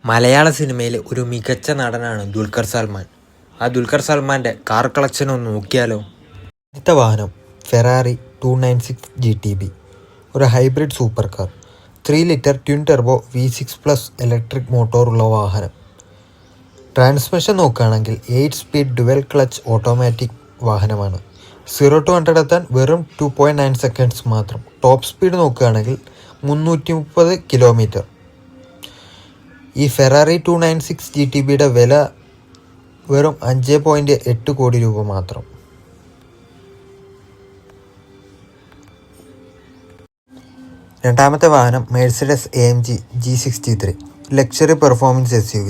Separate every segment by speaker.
Speaker 1: മലയാള സിനിമയിൽ ഒരു മികച്ച നടനാണ് ദുൽഖർ സൽമാൻ. ആ ദുൽഖർ സൽമാൻ്റെ കാർ കളക്ഷൻ ഒന്ന് നോക്കിയാലോ. അടുത്ത വാഹനം ഫെറാറി 296 GTB, ഒരു hybrid super car. 3 litre twin turbo V6+ electric മോട്ടോറുള്ള വാഹനം. ട്രാൻസ്മിഷൻ നോക്കുകയാണെങ്കിൽ 8 സ്പീഡ് ഡുവൽ ക്ലച്ച് ഓട്ടോമാറ്റിക് വാഹനമാണ്. 0 to 100 എത്താൻ വെറും 2.9 സെക്കൻഡ്സ് മാത്രം. ടോപ്പ് സ്പീഡ് നോക്കുകയാണെങ്കിൽ 330 കിലോമീറ്റർ. ഈ ഫെറാറി 296 GTBയുടെ വില വെറും 5.8 കോടി രൂപ മാത്രം. രണ്ടാമത്തെ വാഹനം Mercedes AMG G63, luxury performance SUV,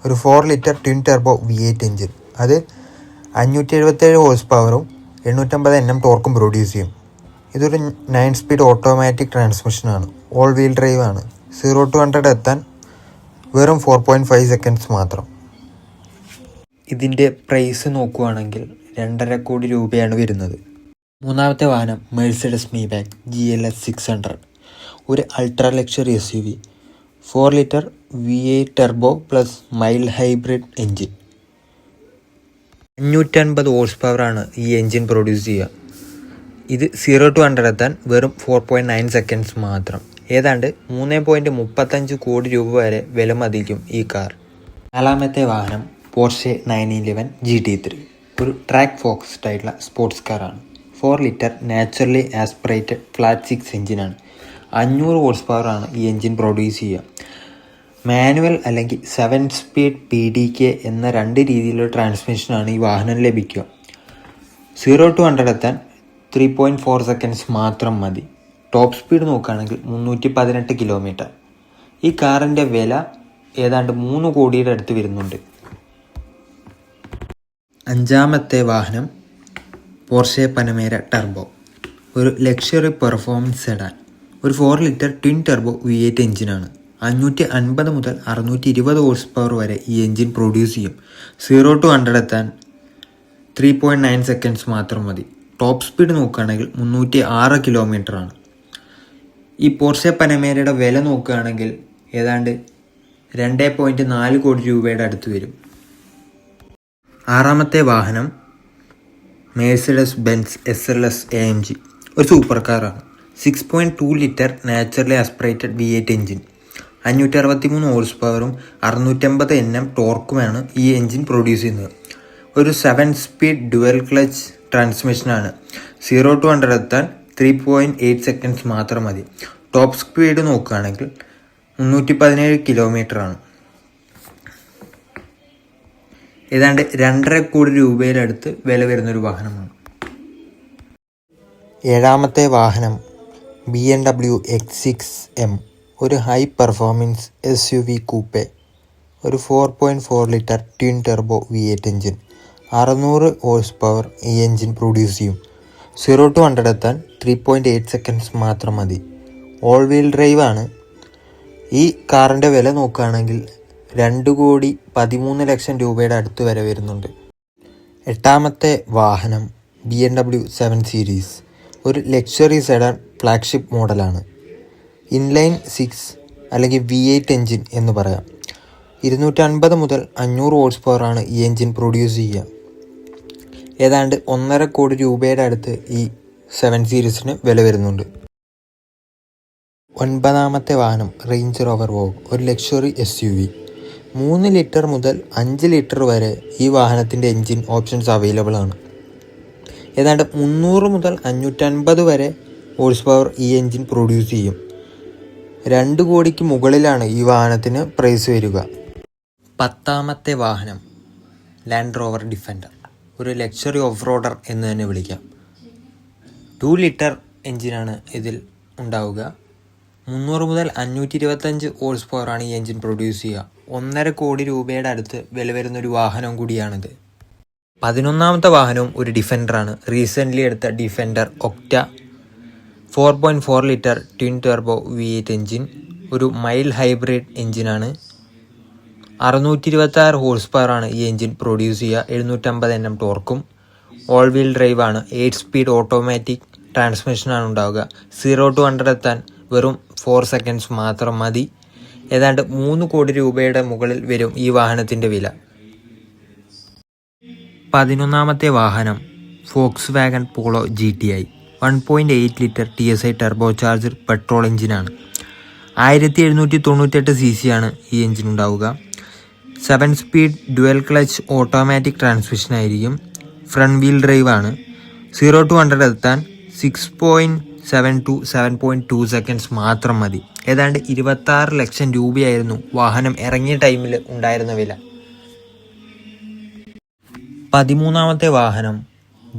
Speaker 1: ഒരു 4 litre twin Turbo V8 engine. അത് 577 ഹോഴ്സ് പവറും 850 Nm ടോർക്കും പ്രൊഡ്യൂസ് ചെയ്യും. ഇതൊരു 9 സ്പീഡ് ഓട്ടോമാറ്റിക് ട്രാൻസ്മിഷനാണ്. ഓൾ വീൽ ഡ്രൈവ് ആണ്. 0 to 100 എത്താൻ വെറും 4.5 സെക്കൻഡ്സ് മാത്രം. ഇതിൻ്റെ പ്രൈസ് നോക്കുകയാണെങ്കിൽ 2.5 കോടി രൂപയാണ് വരുന്നത്. മൂന്നാമത്തെ വാഹനം മെഴ്സിഡസ് മീബാക്ക് GLS 600, ഒരു ultra luxury SUV, 4 litre V8 Turbo plus mild hybrid engine. 550 horse പവറാണ് ഈ എഞ്ചിൻ പ്രൊഡ്യൂസ് ചെയ്യുക. ഇത് 0 to 100 എത്താൻ വെറും 4.9 സെക്കൻഡ്സ് മാത്രം. ഏതാണ്ട് 3.35 കോടി രൂപ വരെ വില മതിക്കും ഈ കാർ. നാലാമത്തെ വാഹനം പോർഷെ 911 GT3, ഒരു ട്രാക്ക് ഫോക്കസ്ഡ് ആയിട്ടുള്ള സ്പോർട്സ് കാറാണ്. 4 ലിറ്റർ നാച്ചുറലി ആസ്പിറേറ്റഡ് ഫ്ലാറ്റ് 6 എഞ്ചിനാണ്. 500 ഹോഴ്സ് പവറാണ് ഈ എഞ്ചിൻ പ്രൊഡ്യൂസ് ചെയ്യുക. മാനുവൽ അല്ലെങ്കിൽ 7 സ്പീഡ് PDK എന്ന 2 രീതിയിലുള്ള ട്രാൻസ്മിഷനാണ് ഈ വാഹനം ലഭിക്കുക. 0 to 100 എത്താൻ 3.4 സെക്കൻഡ്സ് മാത്രം മതി. ടോപ്പ് സ്പീഡ് നോക്കുകയാണെങ്കിൽ 318 കിലോമീറ്റർ. ഈ കാറിൻ്റെ വില ഏതാണ്ട് 3 കോടിയുടെ അടുത്ത് വരുന്നുണ്ട്. അഞ്ചാമത്തെ വാഹനം പോർഷെ പനമേര ടർബോ, ഒരു ലക്ഷറി പെർഫോമൻസ് സെഡാൻ, ഒരു 4 ലിറ്റർ ട്വിൻ ടെർബോ V8 എഞ്ചിനാണ്. 550 മുതൽ 620 ഹോഴ്സ് പവർ വരെ ഈ എഞ്ചിൻ പ്രൊഡ്യൂസ് ചെയ്യും. 0 to 100 എത്താൻ 3.9 സെക്കൻഡ്സ് മാത്രം മതി. ടോപ്പ് സ്പീഡ് നോക്കുകയാണെങ്കിൽ 306 കിലോമീറ്റർ ആണ്. ഈ പോർഷെ പനമേരയുടെ വില നോക്കുകയാണെങ്കിൽ ഏതാണ്ട് 2.4 കോടി രൂപയുടെ അടുത്ത് വരും. ആറാമത്തെ വാഹനം മെഴ്സിഡസ് ബെൻസ് SLS AMG, ഒരു സൂപ്പർ കാറാണ്. 6.2 litre naturally aspirated V8 engine, 563 horse പവറും 650 Nm ടോർക്കുമാണ് ഈ എഞ്ചിൻ പ്രൊഡ്യൂസ് ചെയ്യുന്നത്. ഒരു 7 സ്പീഡ് ഡുവൽ ക്ലച്ച് ട്രാൻസ്മിഷനാണ്. 0 to 100 എത്താൻ 3.8 സെക്കൻഡ്സ് മാത്രം മതി. ടോപ്പ് സ്പീഡ് നോക്കുകയാണെങ്കിൽ 317 കിലോമീറ്റർ ആണ്. ഏതാണ്ട് 2.5 കോടി രൂപയുടെ അടുത്ത് വില വരുന്നൊരു വാഹനമാണ്. ഏഴാമത്തെ വാഹനം BMW X6M, ഒരു ഹൈ പെർഫോമൻസ് SUV കൂപ്പെ, ഒരു 4.4 litre twin Turbo V8 engine. 600 horse power ഈ എഞ്ചിൻ പ്രൊഡ്യൂസ് ചെയ്യും. 0 to 100 എത്താൻ 3.8 സെക്കൻഡ്സ് മാത്രം മതി. ഓൾ വീൽ ഡ്രൈവ് ആണ്. ഈ കാറിൻ്റെ വില നോക്കുകയാണെങ്കിൽ 2,13,00,000 രൂപയുടെ അടുത്ത് വരെ വരുന്നുണ്ട്. എട്ടാമത്തെ വാഹനം BMW 7 Series, ഒരു ലക്ഷറി സെഡാൻ ഫ്ലാഗ്ഷിപ്പ് മോഡലാണ്. ഇൻലൈൻ 6 അല്ലെങ്കിൽ V8 എഞ്ചിൻ എന്ന് പറയാം. 250 മുതൽ 500 ഹോഴ്സ് പവറാണ് ഈ എഞ്ചിൻ പ്രൊഡ്യൂസ് ചെയ്യുക. ഏതാണ്ട് 1.5 കോടി രൂപയുടെ അടുത്ത് ഈ 7 സീരീസിന് വില വരുന്നുണ്ട്. ഒൻപതാമത്തെ വാഹനം റേഞ്ച് റോവർ വോഗ്, ഒരു ലക്ഷറി SUV. 3 ലിറ്റർ മുതൽ 5 ലിറ്റർ വരെ ഈ വാഹനത്തിൻ്റെ എൻജിൻ ഓപ്ഷൻസ് അവൈലബിൾ ആണ്. ഏതാണ്ട് 300 മുതൽ 550 വരെ ഹോഴ്സ് പവർ ഈ എൻജിൻ പ്രൊഡ്യൂസ് ചെയ്യും. 2 കോടിക്ക് മുകളിലാണ് ഈ വാഹനത്തിന് പ്രൈസ് വരിക. പത്താമത്തെ വാഹനം ലാൻഡ് റോവർ ഡിഫൻഡർ, ഒരു ലക്ഷറി ഓഫ് റോഡർ എന്ന് തന്നെ വിളിക്കാം. 2 ലിറ്റർ എൻജിനാണ് ഇതിൽ ഉണ്ടാവുക. 300 മുതൽ 525 ഹോഴ്സ് പവറാണ് ഈ എൻജിൻ പ്രൊഡ്യൂസ് ചെയ്യുക. 1.5 കോടി രൂപയുടെ അടുത്ത് വില വരുന്നൊരു വാഹനം കൂടിയാണിത്. 11ാമത്തെ വാഹനവും ഒരു ഡിഫൻഡറാണ്. റീസെൻ്റ്ലി എടുത്ത defender ഒക്ട, 4.4 litre twin Turbo V8 engine, ഒരു മൈൽഡ് ഹൈബ്രിഡ് എൻജിനാണ്. 626 ഹോഴ്സ് പവറാണ് ഈ എൻജിൻ പ്രൊഡ്യൂസ് ചെയ്യുക. 750 Nm ടോർക്കും. ഓൾ വീൽ ഡ്രൈവ് ആണ്. 8 സ്പീഡ് ഓട്ടോമാറ്റിക് ട്രാൻസ്മിഷനാണ് ഉണ്ടാവുക. 0 to 100 എത്താൻ വെറും 4 സെക്കൻഡ്സ് മാത്രം മതി. ഏതാണ്ട് 3 കോടി രൂപയുടെ മുകളിൽ വരും ഈ വാഹനത്തിൻ്റെ വില. 11ാമത്തെ വാഹനം Volkswagen Polo GTI 1.8 litre TSI turbocharger petrol എഞ്ചിനാണ്. 1798 cc ആണ് ഈ എഞ്ചിൻ ഉണ്ടാവുക. 7 speed dual clutch automatic transmission ആയിരിക്കും. ഫ്രണ്ട് വീൽ ഡ്രൈവ് ആണ്. 0 to 100 എത്താൻ 6.7 to 7.2 സെക്കൻഡ്സ് മാത്രം മതി. ഏതാണ്ട് 26 ലക്ഷം രൂപയായിരുന്നു വാഹനം ഇറങ്ങിയ ടൈമിൽ ഉണ്ടായിരുന്ന വില. 13ാമത്തെ വാഹനം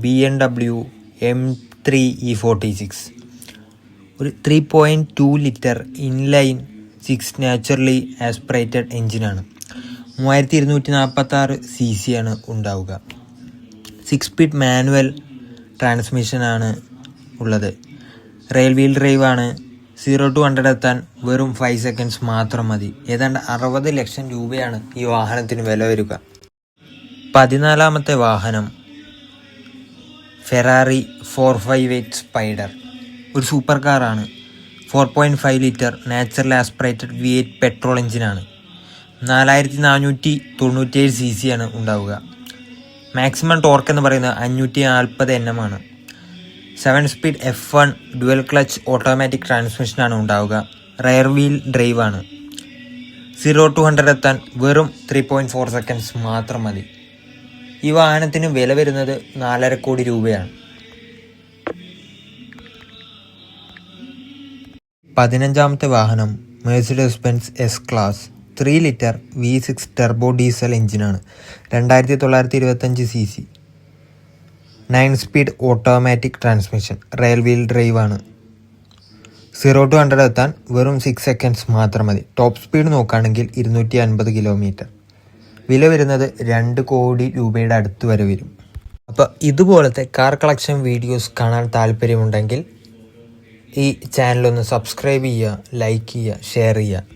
Speaker 1: BMW M3 E46 ഒരു 3.2 ലിറ്റർ ഇൻലൈൻ 6 നാച്ചുറലി ആസ്പിറേറ്റഡ് എഞ്ചിനാണ്. 3246 cc ആണ് ഉണ്ടാവുക. 6 സ്പീഡ് മാനുവൽ ട്രാൻസ്മിഷനാണ് ഉള്ളത്. റെയിൽ വീൽ ഡ്രൈവ് ആണ്. 0 to 100 എത്താൻ വെറും 5 സെക്കൻഡ്സ് മാത്രം മതി. ഏതാണ്ട് 60 ലക്ഷം രൂപയാണ് ഈ വാഹനത്തിന് വില വരിക. 14ാമത്തെ വാഹനം ഫെറാറി 458 സ്പൈഡർ ഒരു സൂപ്പർ കാറാണ്. 4.5 litre natural aspirated V8 petrol എഞ്ചിനാണ്. 4497 cc ആണ് ഉണ്ടാവുക. മാക്സിമം ടോർക്ക് എന്ന് പറയുന്നത് 540 Nm ആണ്. 7 speed F1 dual clutch automatic ട്രാൻസ്മിഷനാണ് ഉണ്ടാവുക. റയർ വീൽ ഡ്രൈവ് ആണ്. 0 to 100 എത്താൻ വെറും 3.4 സെക്കൻഡ്സ് മാത്രം മതി. ഈ വാഹനത്തിന് വില വരുന്നത് 4.5 കോടി രൂപയാണ്. 15ാമത്തെ വാഹനം Mercedes Benz S-Class 3 litre V6 turbo diesel എഞ്ചിനാണ്. 2925 cc. 9 speed automatic transmission. Rail wheel drive ആണ്. 0 to 100 എത്താൻ വെറും 6 സെക്കൻഡ്സ് മാത്രം മതി. ടോപ്പ് സ്പീഡ് നോക്കുകയാണെങ്കിൽ 250 കിലോമീറ്റർ. വില വരുന്നത് 2 കോടി രൂപയുടെ അടുത്ത് വരെ വരും. അപ്പോൾ ഇതുപോലത്തെ കാർ കളക്ഷൻ വീഡിയോസ് കാണാൻ താല്പര്യമുണ്ടെങ്കിൽ ഈ ചാനലൊന്ന് സബ്സ്ക്രൈബ് ചെയ്യുക, ലൈക്ക് ചെയ്യുക, ഷെയർ ചെയ്യുക.